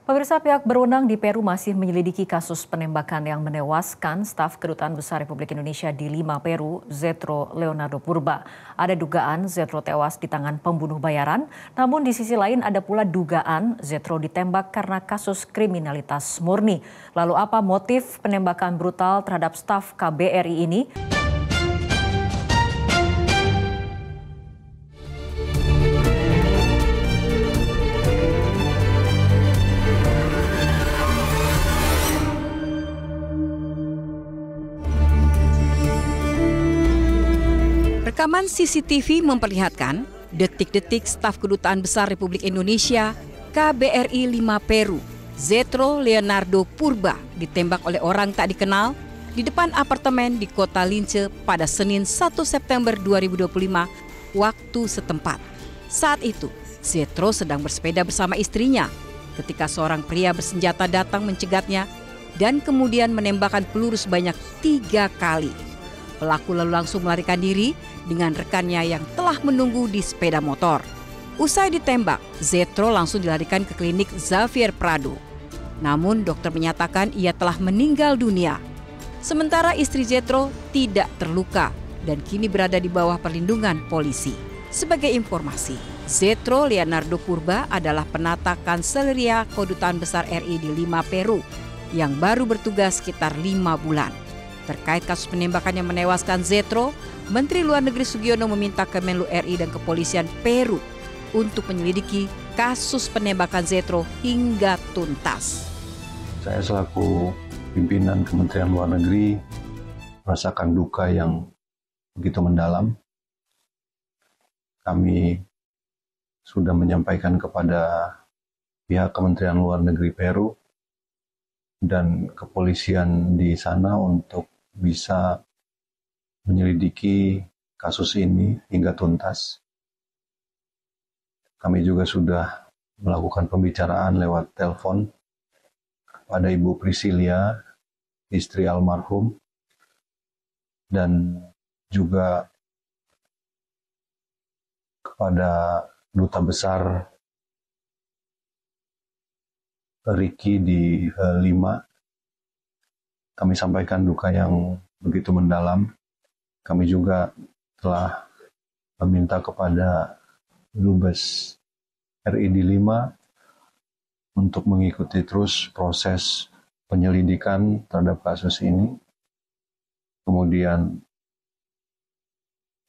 Pemirsa, pihak berwenang di Peru masih menyelidiki kasus penembakan yang menewaskan staf Kedutaan Besar Republik Indonesia di Lima, Peru, Zetro Leonardo Purba. Ada dugaan Zetro tewas di tangan pembunuh bayaran, namun di sisi lain ada pula dugaan Zetro ditembak karena kasus kriminalitas murni. Lalu apa motif penembakan brutal terhadap staf KBRI ini? Rekaman CCTV memperlihatkan detik-detik staf Kedutaan Besar Republik Indonesia KBRI 5 Peru, Zetro Leonardo Purba, ditembak oleh orang tak dikenal di depan apartemen di Kota Lince pada Senin 1 September 2025 waktu setempat. Saat itu, Zetro sedang bersepeda bersama istrinya ketika seorang pria bersenjata datang mencegatnya dan kemudian menembakkan peluru sebanyak 3 kali. Pelaku lalu langsung melarikan diri dengan rekannya yang telah menunggu di sepeda motor. Usai ditembak, Zetro langsung dilarikan ke klinik Xavier Prado. Namun dokter menyatakan ia telah meninggal dunia. Sementara istri Zetro tidak terluka dan kini berada di bawah perlindungan polisi. Sebagai informasi, Zetro Leonardo Purba adalah penata Kanseleria Kedutaan Besar RI di Lima, Peru yang baru bertugas sekitar 5 bulan. Terkait kasus penembakan yang menewaskan Zetro, Menteri Luar Negeri Sugiono meminta Kemenlu RI dan Kepolisian Peru untuk menyelidiki kasus penembakan Zetro hingga tuntas. Saya selaku pimpinan Kementerian Luar Negeri merasakan duka yang begitu mendalam. Kami sudah menyampaikan kepada pihak Kementerian Luar Negeri Peru dan kepolisian di sana untuk bisa menyelidiki kasus ini hingga tuntas. Kami juga sudah melakukan pembicaraan lewat telepon kepada Ibu Priscilia, istri almarhum, dan juga kepada Duta Besar Riki di Lima. Kami sampaikan duka yang begitu mendalam. Kami juga telah meminta kepada Dubes RI di Lima untuk mengikuti terus proses penyelidikan terhadap kasus ini. Kemudian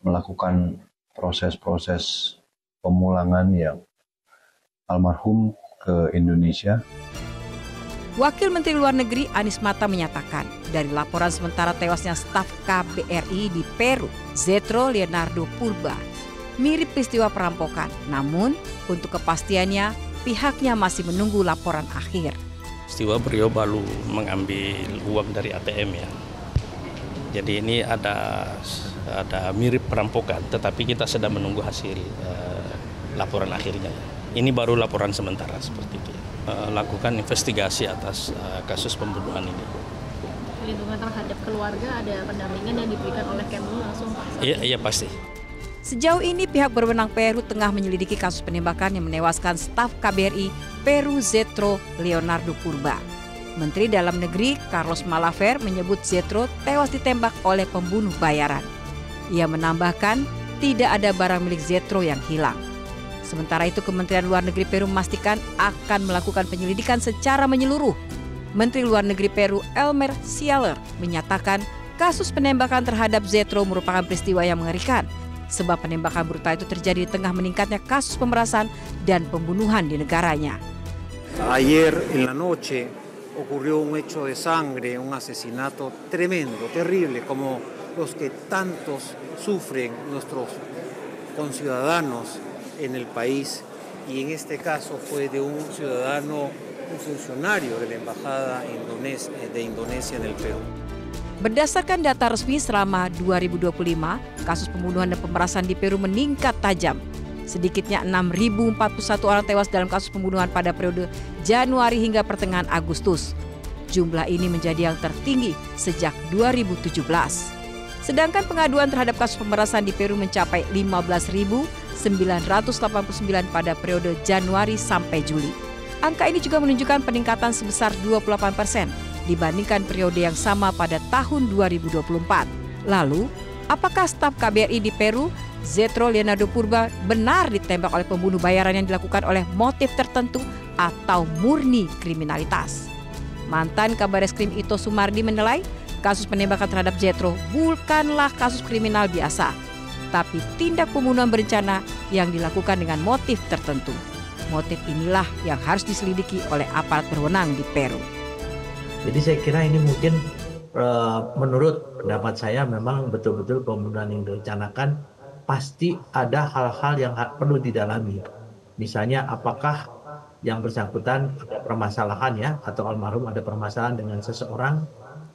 melakukan proses-proses pemulangan yang almarhum ke Indonesia. Wakil Menteri Luar Negeri Anies Mata menyatakan dari laporan sementara tewasnya staf KBRI di Peru, Zetro Leonardo Purba, mirip peristiwa perampokan. Namun untuk kepastiannya pihaknya masih menunggu laporan akhir. Peristiwa beliau baru mengambil uang dari ATM ya. Jadi ini ada mirip perampokan, tetapi kita sedang menunggu hasil laporan akhirnya. Ini baru laporan sementara seperti itu. Lakukan investigasi atas kasus pembunuhan ini. Perlindungan terhadap keluarga, ada pendampingan yang diberikan oleh Kemlu langsung Pak? Iya pasti. Sejauh ini pihak berwenang Peru tengah menyelidiki kasus penembakan yang menewaskan staf KBRI Peru Zetro Leonardo Purba. Menteri Dalam Negeri Carlos Malaver menyebut Zetro tewas ditembak oleh pembunuh bayaran. Ia menambahkan tidak ada barang milik Zetro yang hilang. Sementara itu Kementerian Luar Negeri Peru memastikan akan melakukan penyelidikan secara menyeluruh. Menteri Luar Negeri Peru Elmer Cialer menyatakan kasus penembakan terhadap Zetro merupakan peristiwa yang mengerikan sebab penembakan brutal itu terjadi di tengah meningkatnya kasus pemerasan dan pembunuhan di negaranya. Ayer en la noche ocurrió un hecho de sangre, un asesinato tremendo, terrible, como los que tantos sufren nuestros conciudadanos en el país, y en este caso fue de un ciudadano, un funcionario de la Embajada de Indonesia en el Perú. Berdasarkan data resmi selama 2025, kasus pembunuhan dan pemerasan di Peru meningkat tajam. Sedikitnya 6.041 orang tewas dalam kasus pembunuhan pada periode Januari hingga pertengahan Agustus. Jumlah ini menjadi yang tertinggi sejak 2017. Sedangkan pengaduan terhadap kasus pemerasan di Peru mencapai 15.989 pada periode Januari sampai Juli. Angka ini juga menunjukkan peningkatan sebesar 28% dibandingkan periode yang sama pada tahun 2024. Lalu, apakah staf KBRI di Peru, Zetro Leonardo Purba, benar ditembak oleh pembunuh bayaran yang dilakukan oleh motif tertentu atau murni kriminalitas? Mantan Kabareskrim Ito Sumardi menilai kasus penembakan terhadap Zetro bukanlah kasus kriminal biasa, tapi tindak pembunuhan berencana yang dilakukan dengan motif tertentu. Motif inilah yang harus diselidiki oleh aparat berwenang di Peru. Jadi saya kira ini mungkin menurut pendapat saya memang betul-betul pembunuhan yang direncanakan, pasti ada hal-hal yang perlu didalami. Misalnya apakah yang bersangkutan ada permasalahan ya, atau almarhum ada permasalahan dengan seseorang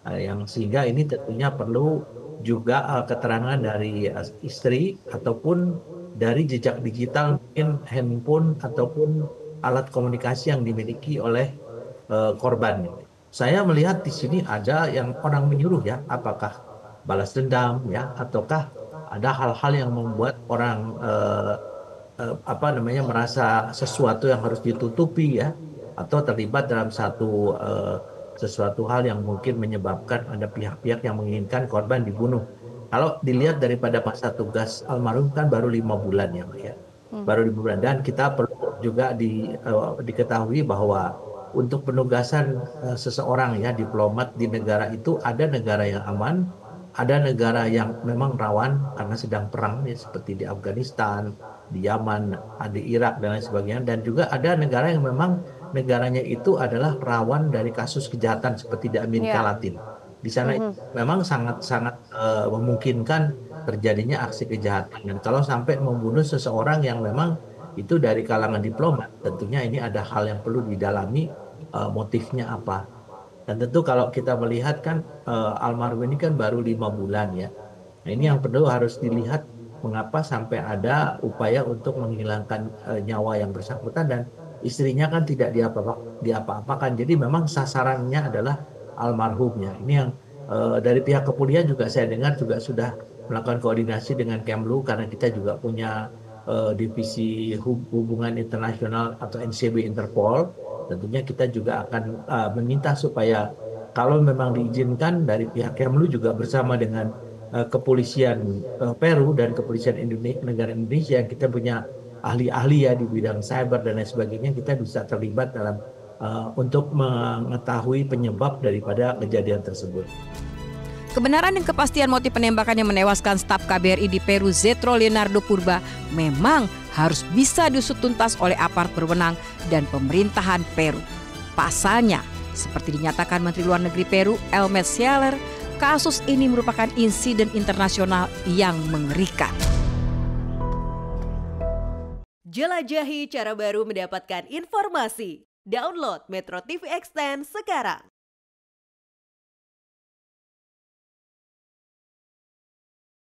yang sehingga ini tentunya perlu juga keterangan dari istri ataupun dari jejak digital, mungkin handphone ataupun alat komunikasi yang dimiliki oleh korban. Saya melihat di sini ada yang orang menyuruh ya, apakah balas dendam ya, ataukah ada hal-hal yang membuat orang merasa sesuatu yang harus ditutupi ya, atau terlibat dalam sesuatu hal yang mungkin menyebabkan ada pihak-pihak yang menginginkan korban dibunuh. Kalau dilihat daripada masa tugas almarhum kan baru 5 bulan ya, Mbak ya. Baru 5 bulan, dan kita perlu juga diketahui bahwa untuk penugasan seseorang ya, diplomat di negara itu, ada negara yang aman, ada negara yang memang rawan karena sedang perang ya, seperti di Afghanistan, di Yaman, di Irak dan lain sebagainya, dan juga ada negara yang memang negaranya itu adalah rawan dari kasus kejahatan seperti di Amerika Latin. Di sana memang sangat-sangat memungkinkan terjadinya aksi kejahatan. Dan kalau sampai membunuh seseorang yang memang itu dari kalangan diplomat, tentunya ini ada hal yang perlu didalami, motifnya apa. Dan tentu kalau kita melihat kan almarhum ini kan baru 5 bulan ya. Nah, ini yang perlu harus dilihat, mengapa sampai ada upaya untuk menghilangkan nyawa yang bersangkutan, dan istrinya kan tidak diapa-apakan. Jadi memang sasarannya adalah almarhumnya. Ini yang dari pihak kepolisian juga saya dengar juga sudah melakukan koordinasi dengan Kemlu, karena kita juga punya divisi hubungan internasional atau NCB Interpol. Tentunya kita juga akan meminta supaya kalau memang diizinkan dari pihak Kemlu juga bersama dengan kepolisian Peru dan kepolisian negara Indonesia, kita punya ahli-ahli ya di bidang cyber dan lain sebagainya, kita bisa terlibat dalam untuk mengetahui penyebab daripada kejadian tersebut. Kebenaran dan kepastian motif penembakan yang menewaskan staf KBRI di Peru, Zetro Leonardo Purba, memang harus bisa diusut tuntas oleh aparat berwenang dan pemerintahan Peru. Pasalnya, seperti dinyatakan Menteri Luar Negeri Peru, Elmer Scheller, kasus ini merupakan insiden internasional yang mengerikan. Jelajahi cara baru mendapatkan informasi. Download Metro TV Extend sekarang.